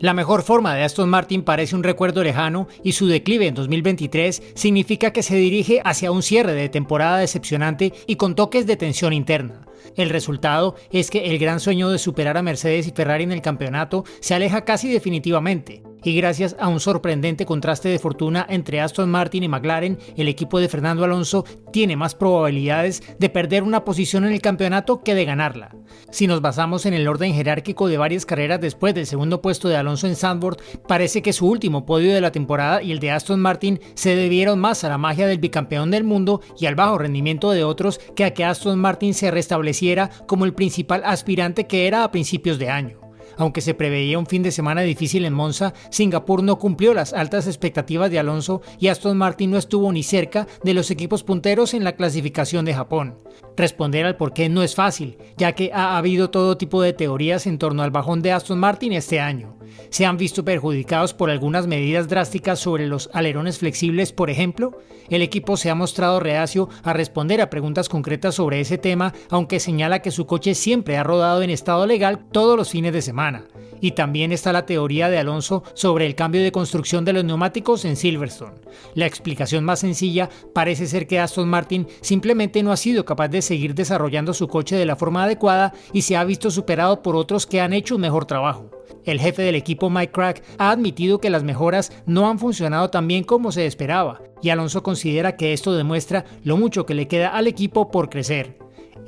La mejor forma de Aston Martin parece un recuerdo lejano y su declive en 2023 significa que se dirige hacia un cierre de temporada decepcionante y con toques de tensión interna. El resultado es que el gran sueño de superar a Mercedes y Ferrari en el campeonato se aleja casi definitivamente. Y gracias a un sorprendente contraste de fortuna entre Aston Martin y McLaren, el equipo de Fernando Alonso tiene más probabilidades de perder una posición en el campeonato que de ganarla. Si nos basamos en el orden jerárquico de varias carreras después del segundo puesto de Alonso en Zandvoort, parece que su último podio de la temporada y el de Aston Martin se debieron más a la magia del bicampeón del mundo y al bajo rendimiento de otros que a que Aston Martin se restableciera como el principal aspirante que era a principios de año. Aunque se preveía un fin de semana difícil en Monza, Singapur no cumplió las altas expectativas de Alonso y Aston Martin no estuvo ni cerca de los equipos punteros en la clasificación de Japón. Responder al porqué no es fácil, ya que ha habido todo tipo de teorías en torno al bajón de Aston Martin este año. Se han visto perjudicados por algunas medidas drásticas sobre los alerones flexibles, por ejemplo. El equipo se ha mostrado reacio a responder a preguntas concretas sobre ese tema, aunque señala que su coche siempre ha rodado en estado legal todos los fines de semana. Y también está la teoría de Alonso sobre el cambio de construcción de los neumáticos en Silverstone. La explicación más sencilla parece ser que Aston Martin simplemente no ha sido capaz de seguir desarrollando su coche de la forma adecuada y se ha visto superado por otros que han hecho un mejor trabajo. El jefe del equipo, Mike Krack, ha admitido que las mejoras no han funcionado tan bien como se esperaba, y Alonso considera que esto demuestra lo mucho que le queda al equipo por crecer.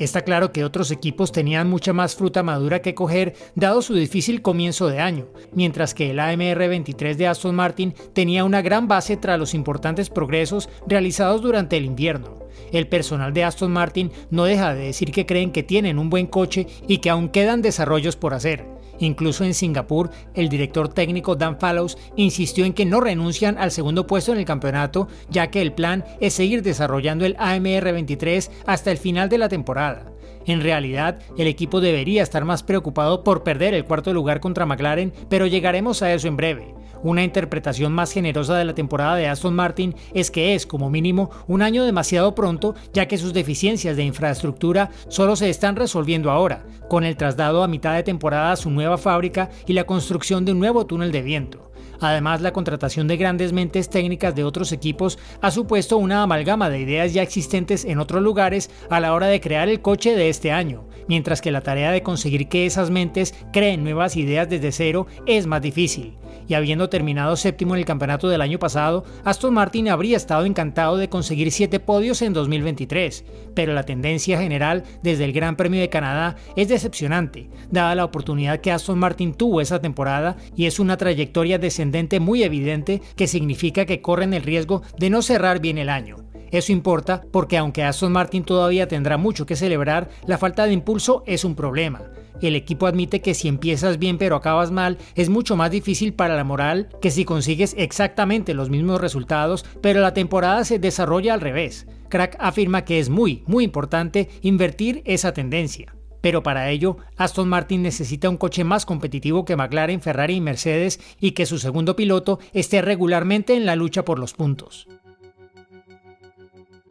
Está claro que otros equipos tenían mucha más fruta madura que coger dado su difícil comienzo de año, mientras que el AMR23 de Aston Martin tenía una gran base tras los importantes progresos realizados durante el invierno. El personal de Aston Martin no deja de decir que creen que tienen un buen coche y que aún quedan desarrollos por hacer. Incluso en Singapur, el director técnico Dan Fallows insistió en que no renuncian al segundo puesto en el campeonato, ya que el plan es seguir desarrollando el AMR23 hasta el final de la temporada. En realidad, el equipo debería estar más preocupado por perder el cuarto lugar contra McLaren, pero llegaremos a eso en breve. Una interpretación más generosa de la temporada de Aston Martin es que es, como mínimo, un año demasiado pronto, ya que sus deficiencias de infraestructura solo se están resolviendo ahora, con el traslado a mitad de temporada a su nueva fábrica y la construcción de un nuevo túnel de viento. Además, la contratación de grandes mentes técnicas de otros equipos ha supuesto una amalgama de ideas ya existentes en otros lugares a la hora de crear el coche de este año, mientras que la tarea de conseguir que esas mentes creen nuevas ideas desde cero es más difícil. Y habiendo terminado séptimo en el campeonato del año pasado, Aston Martin habría estado encantado de conseguir 7 podios en 2023, pero la tendencia general desde el Gran Premio de Canadá es decepcionante, dada la oportunidad que Aston Martin tuvo esa temporada y es una trayectoria descendente muy evidente que significa que corren el riesgo de no cerrar bien el año. Eso importa porque aunque Aston Martin todavía tendrá mucho que celebrar, la falta de impulso es un problema. El equipo admite que si empiezas bien pero acabas mal, es mucho más difícil para la moral que si consigues exactamente los mismos resultados, pero la temporada se desarrolla al revés. Krack afirma que es muy importante invertir esa tendencia. Pero para ello, Aston Martin necesita un coche más competitivo que McLaren, Ferrari y Mercedes y que su segundo piloto esté regularmente en la lucha por los puntos.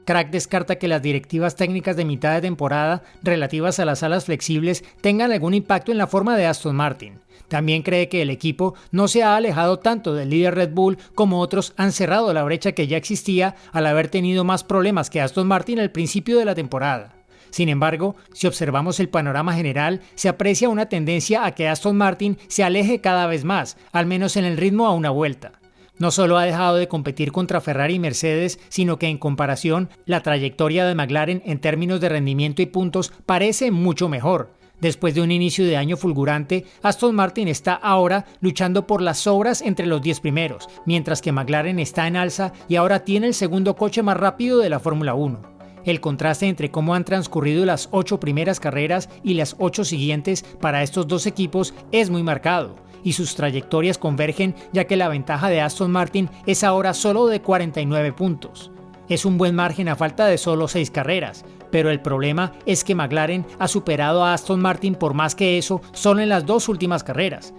Krack descarta que las directivas técnicas de mitad de temporada relativas a las alas flexibles tengan algún impacto en la forma de Aston Martin. También cree que el equipo no se ha alejado tanto del líder Red Bull como otros han cerrado la brecha que ya existía al haber tenido más problemas que Aston Martin al principio de la temporada. Sin embargo, si observamos el panorama general, se aprecia una tendencia a que Aston Martin se aleje cada vez más, al menos en el ritmo a una vuelta. No solo ha dejado de competir contra Ferrari y Mercedes, sino que en comparación, la trayectoria de McLaren en términos de rendimiento y puntos parece mucho mejor. Después de un inicio de año fulgurante, Aston Martin está ahora luchando por las sobras entre los 10 primeros, mientras que McLaren está en alza y ahora tiene el segundo coche más rápido de la Fórmula 1. El contraste entre cómo han transcurrido las 8 primeras carreras y las 8 siguientes para estos dos equipos es muy marcado, y sus trayectorias convergen ya que la ventaja de Aston Martin es ahora solo de 49 puntos. Es un buen margen a falta de solo 6 carreras, pero el problema es que McLaren ha superado a Aston Martin por más que eso solo en las 2 últimas carreras.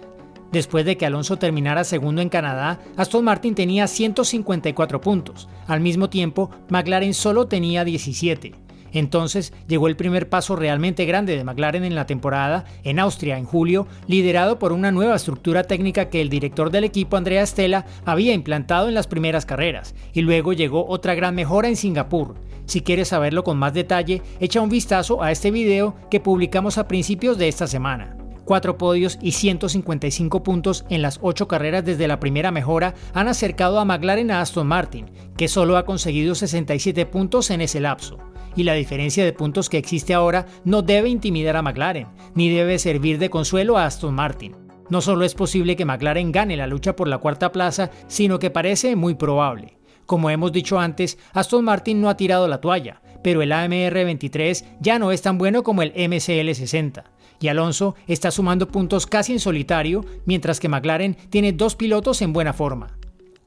Después de que Alonso terminara segundo en Canadá, Aston Martin tenía 154 puntos. Al mismo tiempo, McLaren solo tenía 17. Entonces llegó el primer paso realmente grande de McLaren en la temporada, en Austria en julio, liderado por una nueva estructura técnica que el director del equipo, Andrea Stella, había implantado en las primeras carreras, y luego llegó otra gran mejora en Singapur. Si quieres saberlo con más detalle, echa un vistazo a este video que publicamos a principios de esta semana. 4 podios y 155 puntos en las 8 carreras desde la primera mejora han acercado a McLaren a Aston Martin, que solo ha conseguido 67 puntos en ese lapso. Y la diferencia de puntos que existe ahora no debe intimidar a McLaren, ni debe servir de consuelo a Aston Martin. No solo es posible que McLaren gane la lucha por la cuarta plaza, sino que parece muy probable. Como hemos dicho antes, Aston Martin no ha tirado la toalla, pero el AMR 23 ya no es tan bueno como el MCL 60. Y Alonso está sumando puntos casi en solitario, mientras que McLaren tiene 2 pilotos en buena forma.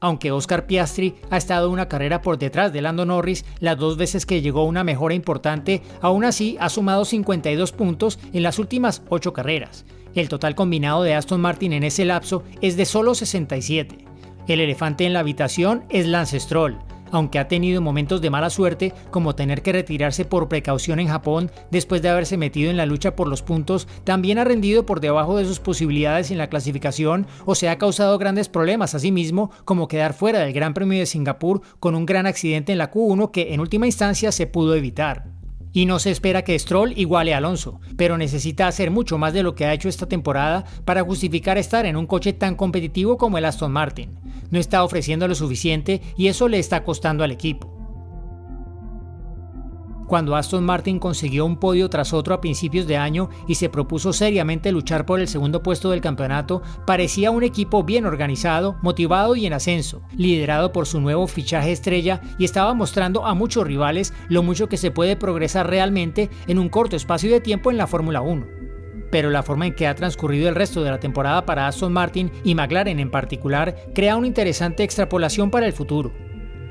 Aunque Oscar Piastri ha estado una carrera por detrás de Lando Norris las 2 veces que llegó una mejora importante, aún así ha sumado 52 puntos en las últimas 8 carreras. El total combinado de Aston Martin en ese lapso es de solo 67. El elefante en la habitación es Lance Stroll. Aunque ha tenido momentos de mala suerte, como tener que retirarse por precaución en Japón después de haberse metido en la lucha por los puntos, también ha rendido por debajo de sus posibilidades en la clasificación o se ha causado grandes problemas a sí mismo, como quedar fuera del Gran Premio de Singapur con un gran accidente en la Q1 que en última instancia se pudo evitar. Y no se espera que Stroll iguale a Alonso, pero necesita hacer mucho más de lo que ha hecho esta temporada para justificar estar en un coche tan competitivo como el Aston Martin. No está ofreciendo lo suficiente y eso le está costando al equipo. Cuando Aston Martin consiguió un podio tras otro a principios de año y se propuso seriamente luchar por el segundo puesto del campeonato, parecía un equipo bien organizado, motivado y en ascenso, liderado por su nuevo fichaje estrella, y estaba mostrando a muchos rivales lo mucho que se puede progresar realmente en un corto espacio de tiempo en la Fórmula 1. Pero la forma en que ha transcurrido el resto de la temporada para Aston Martin y McLaren en particular crea una interesante extrapolación para el futuro.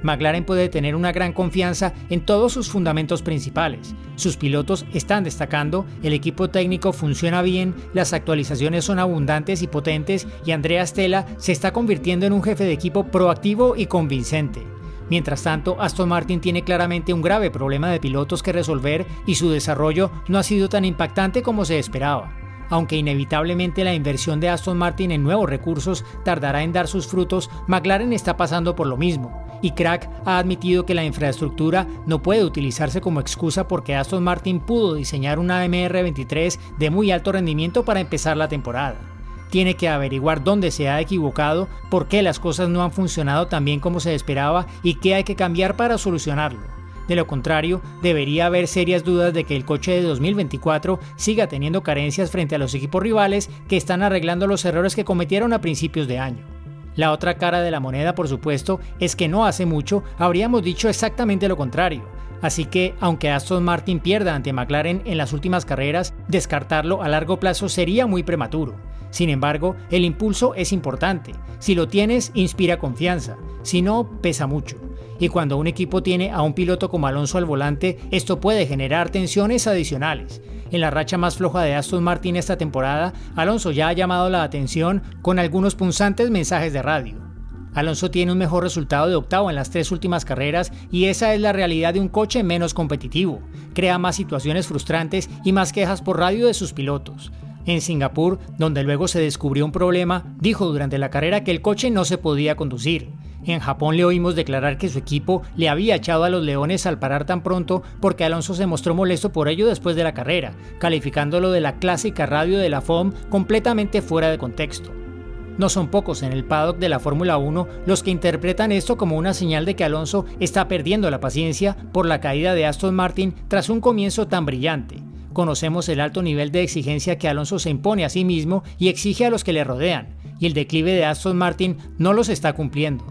McLaren puede tener una gran confianza en todos sus fundamentos principales. Sus pilotos están destacando, el equipo técnico funciona bien, las actualizaciones son abundantes y potentes y Andrea Stella se está convirtiendo en un jefe de equipo proactivo y convincente. Mientras tanto, Aston Martin tiene claramente un grave problema de pilotos que resolver y su desarrollo no ha sido tan impactante como se esperaba. Aunque inevitablemente la inversión de Aston Martin en nuevos recursos tardará en dar sus frutos, McLaren está pasando por lo mismo, y Crack ha admitido que la infraestructura no puede utilizarse como excusa porque Aston Martin pudo diseñar una AMR23 de muy alto rendimiento para empezar la temporada. Tiene que averiguar dónde se ha equivocado, por qué las cosas no han funcionado tan bien como se esperaba y qué hay que cambiar para solucionarlo. De lo contrario, debería haber serias dudas de que el coche de 2024 siga teniendo carencias frente a los equipos rivales que están arreglando los errores que cometieron a principios de año. La otra cara de la moneda, por supuesto, es que no hace mucho habríamos dicho exactamente lo contrario. Así que, aunque Aston Martin pierda ante McLaren en las últimas carreras, descartarlo a largo plazo sería muy prematuro. Sin embargo, el impulso es importante. Si lo tienes, inspira confianza. Si no, pesa mucho. Y cuando un equipo tiene a un piloto como Alonso al volante, esto puede generar tensiones adicionales. En la racha más floja de Aston Martin esta temporada, Alonso ya ha llamado la atención con algunos punzantes mensajes de radio. Alonso tiene un mejor resultado de octavo en las 3 últimas carreras y esa es la realidad de un coche menos competitivo. Crea más situaciones frustrantes y más quejas por radio de sus pilotos. En Singapur, donde luego se descubrió un problema, dijo durante la carrera que el coche no se podía conducir. En Japón le oímos declarar que su equipo le había echado a los leones al parar tan pronto porque Alonso se mostró molesto por ello después de la carrera, calificándolo de la clásica radio de la FOM completamente fuera de contexto. No son pocos en el paddock de la Fórmula 1 los que interpretan esto como una señal de que Alonso está perdiendo la paciencia por la caída de Aston Martin tras un comienzo tan brillante. Conocemos el alto nivel de exigencia que Alonso se impone a sí mismo y exige a los que le rodean, y el declive de Aston Martin no los está cumpliendo.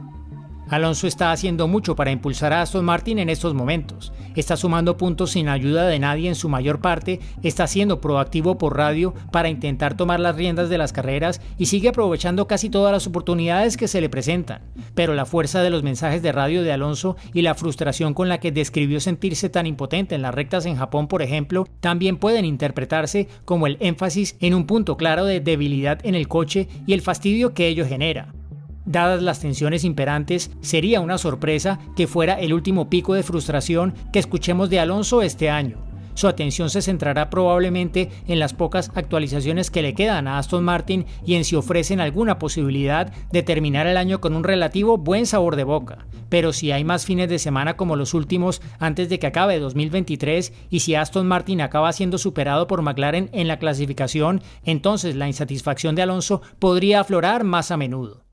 Alonso está haciendo mucho para impulsar a Aston Martin en estos momentos. Está sumando puntos sin ayuda de nadie en su mayor parte, está siendo proactivo por radio para intentar tomar las riendas de las carreras y sigue aprovechando casi todas las oportunidades que se le presentan. Pero la fuerza de los mensajes de radio de Alonso y la frustración con la que describió sentirse tan impotente en las rectas en Japón, por ejemplo, también pueden interpretarse como el énfasis en un punto claro de debilidad en el coche y el fastidio que ello genera. Dadas las tensiones imperantes, sería una sorpresa que fuera el último pico de frustración que escuchemos de Alonso este año. Su atención se centrará probablemente en las pocas actualizaciones que le quedan a Aston Martin y en si ofrecen alguna posibilidad de terminar el año con un relativo buen sabor de boca. Pero si hay más fines de semana como los últimos antes de que acabe 2023 y si Aston Martin acaba siendo superado por McLaren en la clasificación, entonces la insatisfacción de Alonso podría aflorar más a menudo.